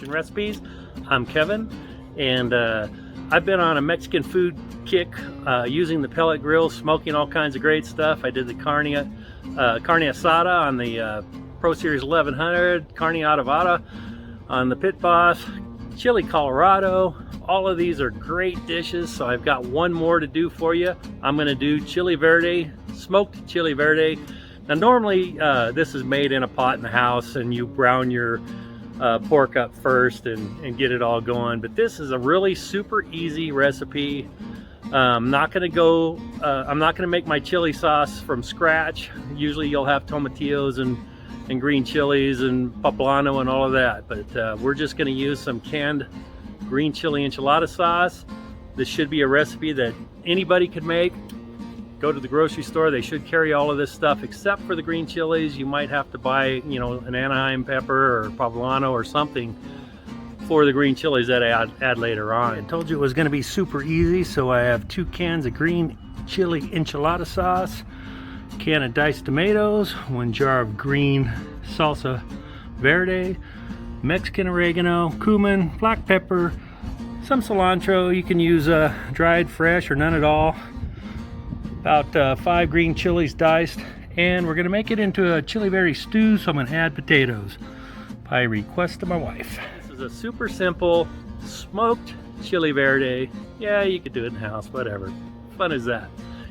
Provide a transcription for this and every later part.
Mexican recipes. I'm Kevin, and I've been on a Mexican food kick using the pellet grill, smoking all kinds of great stuff. I did the carne asada on the Pro Series 1100, carne adobada on the Pit Boss, chili Colorado. All of these are great dishes, so I've got one more to do for you. I'm going to do Chile Verde, smoked Chile Verde. Now normally this is made in a pot in the house and you brown your pork up first and get it all going, but this is a really super easy recipe. I'm not going to make my chili sauce from scratch. Usually you'll have tomatillos and green chilies and poblano and all of that, but we're just going to use some canned green chili enchilada sauce. This should be a recipe that anybody could make. Go to the grocery store, they should carry all of this stuff except for the green chilies. You might have to buy, you know, an Anaheim pepper or poblano or something for the green chilies that I add later on. I told you it was going to be super easy, so I have 2 cans of green chili enchilada sauce, a can of diced tomatoes, 1 jar of green salsa verde, Mexican oregano, cumin, black pepper, some cilantro. You can use dried, fresh, or none at all. About 5 green chilies diced, and we're going to make it into a chili verde stew, so I'm going to add potatoes by request of my wife. This is a super simple smoked chili verde. Yeah, you could do it in the house, whatever. Fun is that.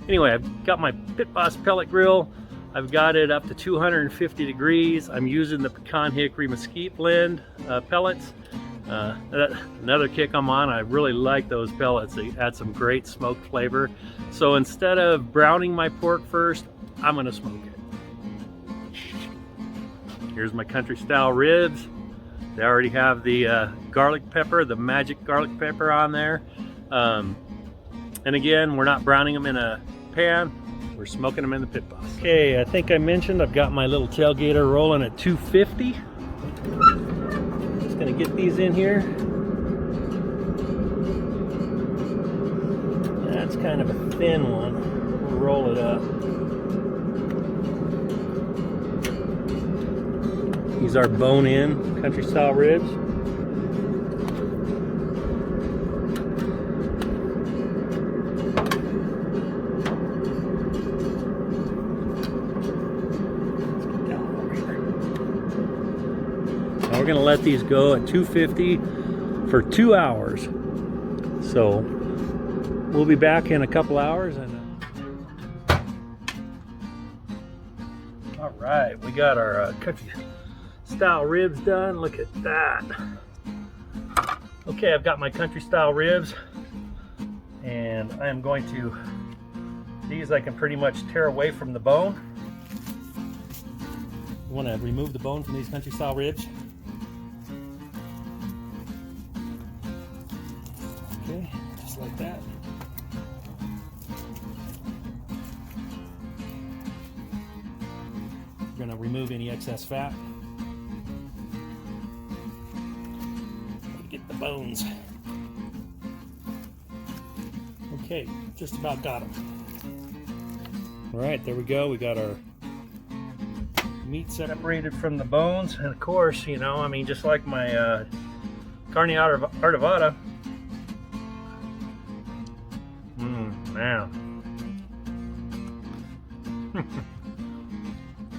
Anyway, I've got my Pit Boss pellet grill. I've got it up to 250 degrees. I'm using the pecan hickory mesquite blend pellets. Another kick I'm on, I really like those pellets. They add some great smoked flavor. So instead of browning my pork first, I'm gonna smoke it. Here's my country style ribs. They already have the garlic pepper, the magic garlic pepper on there. And again, we're not browning them in a pan, we're smoking them in the Pit Boss. Okay, I think I mentioned I've got my little tailgater rolling at 250. Gonna get these in here. That's kind of a thin one. We'll roll it up. These are bone-in country style ribs. We're going to let these go at 250 for 2 hours. So we'll be back in a couple hours. And all right, we got our country style ribs done. Look at that. Okay, I've got my country style ribs, and I am going to, these I can pretty much tear away from the bone. You want to remove the bone from these country style ribs. Okay, just like that. We're going to remove any excess fat. Get the bones. Okay, just about got them. All right, there we go. We got our meat separated from the bones. And of course, you know, I mean, just like my carne adobada, man.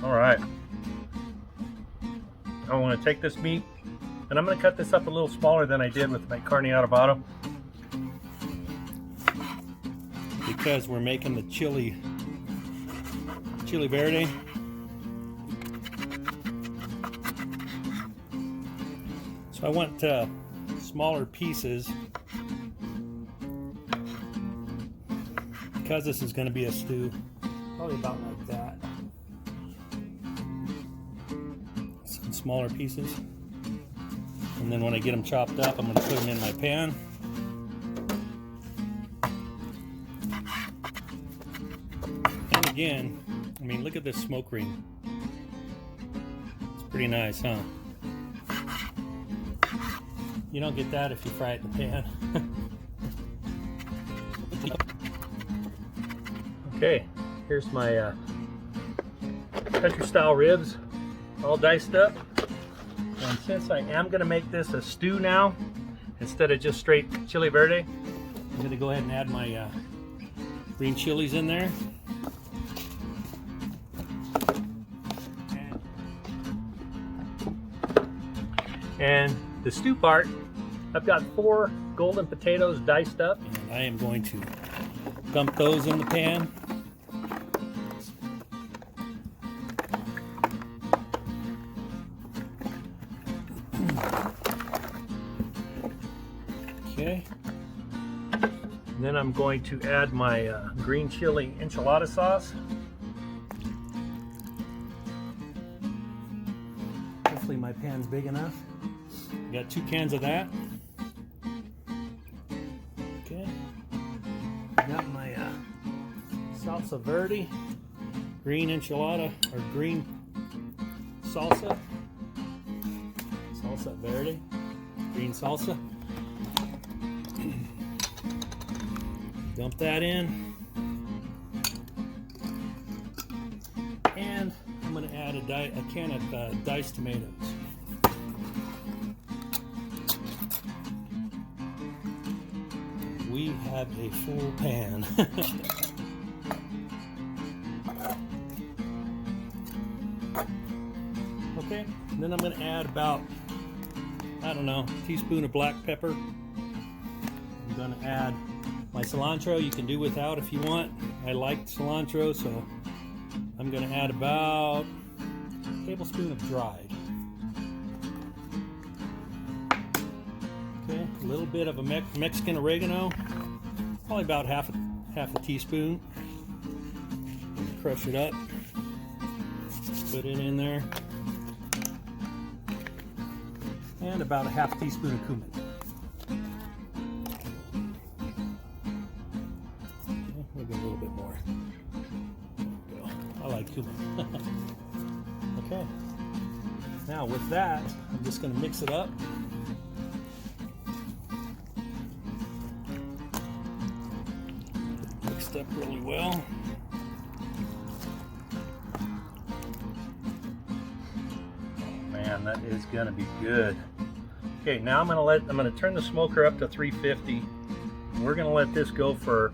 All right. I want to take this meat and I'm going to cut this up a little smaller than I did with my carne adobada, because we're making the chili verde. So I want smaller pieces, because this is going to be a stew, probably about like that. Some smaller pieces, and then when I get them chopped up, I'm going to put them in my pan. And again, I mean, look at this smoke ring. It's pretty nice, huh? You don't get that if you fry it in the pan. Okay, here's my country style ribs, all diced up. And since I am going to make this a stew now, instead of just straight Chile Verde, I'm going to go ahead and add my green chilies in there. And the stew part, I've got 4 golden potatoes diced up, and I am going to dump those in the pan. Okay. And then I'm going to add my green chili enchilada sauce. Hopefully my pan's big enough. Got 2 cans of that. Okay. Got my salsa verde, green enchilada, or green salsa. Salsa verde, green salsa. Dump that in. And I'm going to add a can of diced tomatoes. We have a full pan. Okay, and then I'm going to add about, I don't know, a teaspoon of black pepper. I'm going to add my cilantro. You can do without if you want. I like cilantro, so I'm going to add about a tablespoon of dried. Okay, a little bit of a Mexican oregano, probably about half a teaspoon. Crush it up, put it in there, and about a half teaspoon of cumin. Okay, maybe a little bit more. There we go. I like cumin. Okay, now with that, I'm just going to mix it up. Mixed up really well. Man, that is gonna be good. Okay, now I'm gonna turn the smoker up to 350. We're gonna let this go for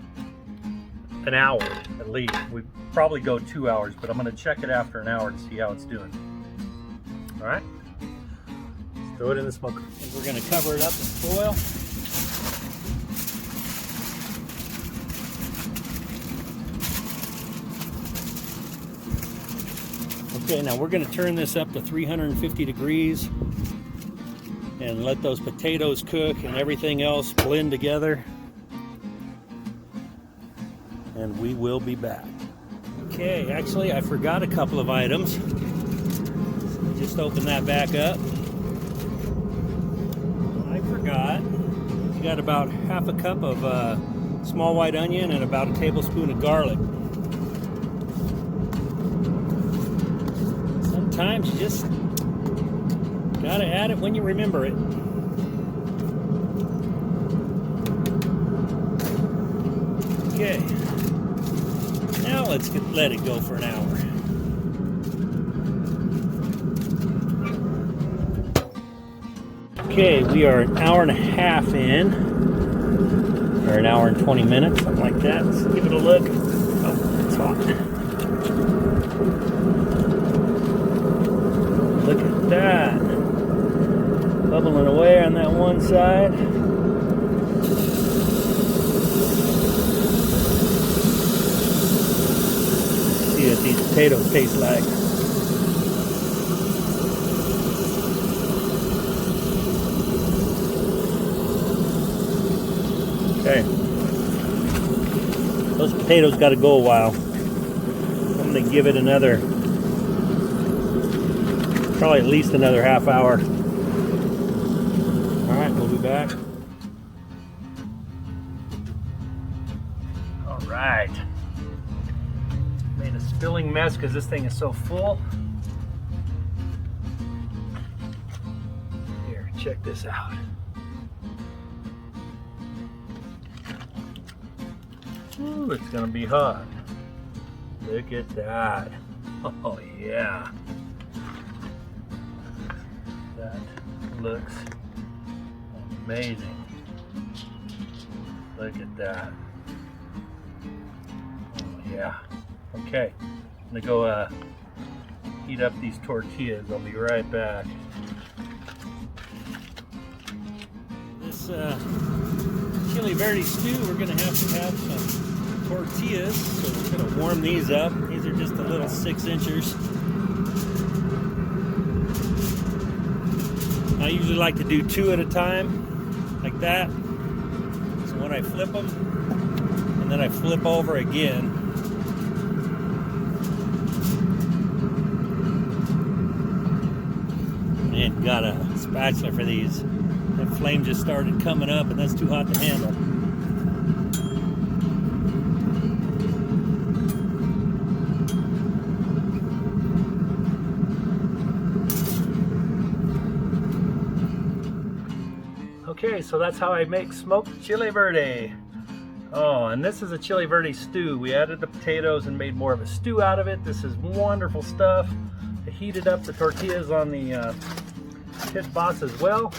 an hour at least. We probably go 2 hours, but I'm gonna check it after an hour to see how it's doing. All right, let's throw it in the smoker. And we're gonna cover it up with foil. Okay, now we're going to turn this up to 350 degrees and let those potatoes cook and everything else blend together. And we will be back. Okay, actually I forgot a couple of items. Just open that back up. I forgot. You got about half a cup of small white onion and about a tablespoon of garlic. Sometimes you just gotta add it when you remember it. Okay, now let's let it go for an hour. Okay, we are an hour and a half in, or an hour and 20 minutes, something like that. Let's give it a look. Oh, it's hot. Look at that, bubbling away on that one side. Let's see what these potatoes taste like. Okay, those potatoes got to go a while. I'm going to give it another, probably at least another half hour. All right, we'll be back. All right. Made a spilling mess because this thing is so full. Here, check this out. Ooh, it's gonna be hot. Look at that. Oh yeah. That looks amazing. Look at that. Oh, yeah. Okay, I'm gonna go heat up these tortillas. I'll be right back. This Chile Verde stew, we're gonna have to have some tortillas, so we're gonna warm these up. These are just a little 6-inchers. I usually like to do 2 at a time, like that. So when I flip them, and then I flip over again. And got a spatula for these. That flame just started coming up, and that's too hot to handle. Okay, so that's how I make smoked Chile Verde. Oh, and this is a Chile Verde stew. We added the potatoes and made more of a stew out of it. This is wonderful stuff. I heated up the tortillas on the pit boss as well,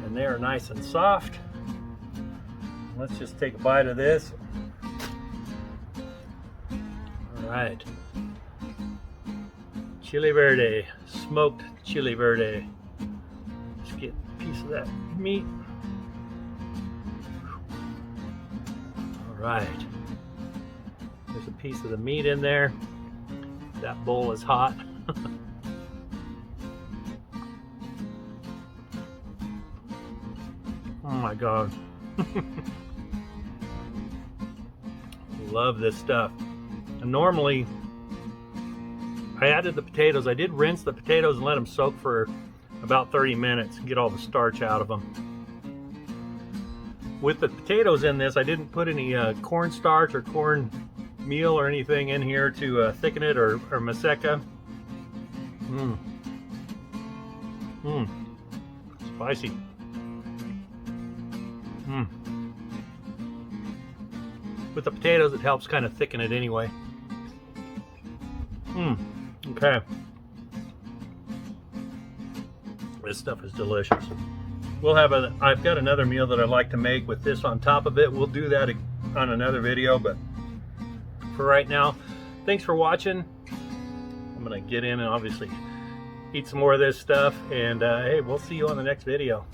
and they are nice and soft. Let's just take a bite of this. All right, Chile Verde, smoked Chile Verde. Let's get a piece of that meat. All right, there's a piece of the meat in there. That bowl is hot. Oh my God. Love this stuff. And normally, I added the potatoes. I did rinse the potatoes and let them soak for about 30 minutes and get all the starch out of them. With the potatoes in this, I didn't put any cornstarch or corn meal or anything in here to thicken it, or maseca. Spicy. With the potatoes, it helps kind of thicken it anyway. Okay. This stuff is delicious. We'll have I've got another meal that I'd like to make with this on top of it. We'll do that on another video, but for right now, thanks for watching. I'm gonna get in and obviously eat some more of this stuff, and hey, we'll see you on the next video.